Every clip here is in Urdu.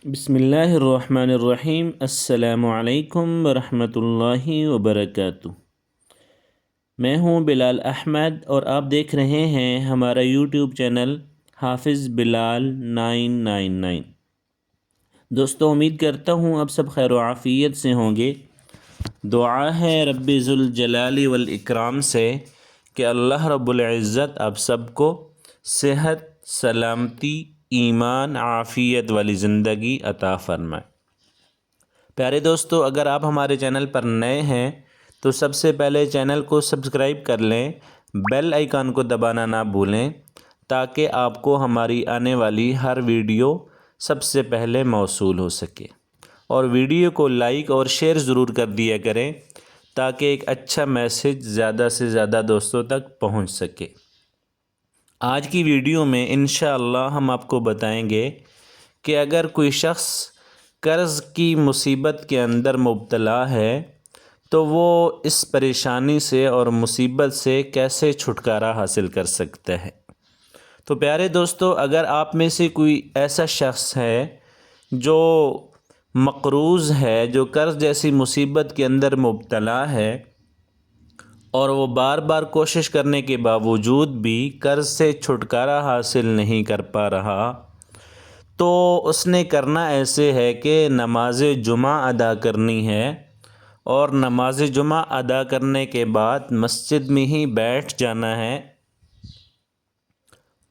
بسم اللہ الرحمن الرحیم۔ السلام علیکم ورحمۃ اللہ وبرکاتہ۔ میں ہوں بلال احمد اور آپ دیکھ رہے ہیں ہمارا یوٹیوب چینل حافظ بلال 999۔ دوستو، امید کرتا ہوں آپ سب خیر و عافیت سے ہوں گے۔ دعا ہے رب ذوالجلال والاکرام سے کہ اللہ رب العزت آپ سب کو صحت، سلامتی، ایمان، عافیت والی زندگی عطا فرمائے۔ پیارے دوستو، اگر آپ ہمارے چینل پر نئے ہیں تو سب سے پہلے چینل کو سبسکرائب کر لیں، بیل آئیکن کو دبانا نہ بھولیں تاکہ آپ کو ہماری آنے والی ہر ویڈیو سب سے پہلے موصول ہو سکے، اور ویڈیو کو لائک اور شیئر ضرور کر دیا کریں تاکہ ایک اچھا میسج زیادہ سے زیادہ دوستوں تک پہنچ سکے۔ آج کی ویڈیو میں انشاءاللہ ہم آپ کو بتائیں گے کہ اگر کوئی شخص قرض کی مصیبت کے اندر مبتلا ہے تو وہ اس پریشانی سے اور مصیبت سے کیسے چھٹکارا حاصل کر سکتا ہے۔ تو پیارے دوستو، اگر آپ میں سے کوئی ایسا شخص ہے جو مقروض ہے، جو قرض جیسی مصیبت کے اندر مبتلا ہے اور وہ بار بار کوشش کرنے کے باوجود بھی قرض سے چھٹکارا حاصل نہیں کر پا رہا، تو اس نے کرنا ایسے ہے کہ نماز جمعہ ادا کرنی ہے، اور نماز جمعہ ادا کرنے کے بعد مسجد میں ہی بیٹھ جانا ہے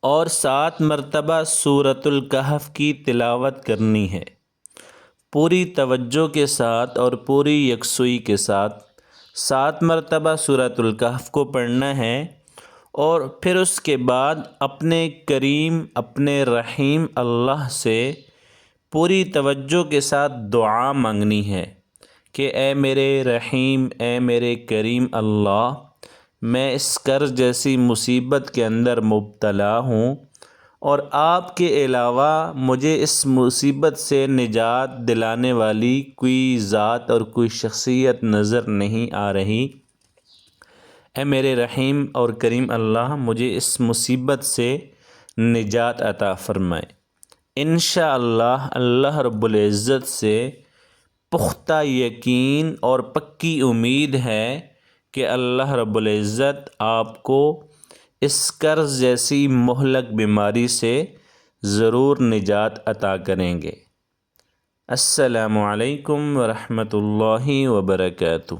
اور 7 مرتبہ سورۃ الکہف کی تلاوت کرنی ہے، پوری توجہ کے ساتھ اور پوری یکسوئی کے ساتھ 7 مرتبہ سورۃ الکہف کو پڑھنا ہے، اور پھر اس کے بعد اپنے کریم، اپنے رحیم اللہ سے پوری توجہ کے ساتھ دعا مانگنی ہے کہ اے میرے رحیم، اے میرے کریم اللہ، میں اس قرض جیسی مصیبت کے اندر مبتلا ہوں، اور آپ کے علاوہ مجھے اس مصیبت سے نجات دلانے والی کوئی ذات اور کوئی شخصیت نظر نہیں آ رہی۔ اے میرے رحیم اور کریم اللہ، مجھے اس مصیبت سے نجات عطا فرمائے۔ انشاءاللہ اللہ رب العزت سے پختہ یقین اور پکی امید ہے کہ اللہ رب العزت آپ کو اس قرض جیسی مہلک بیماری سے ضرور نجات عطا کریں گے۔ السلام علیکم ورحمۃ اللہ وبرکاتہ۔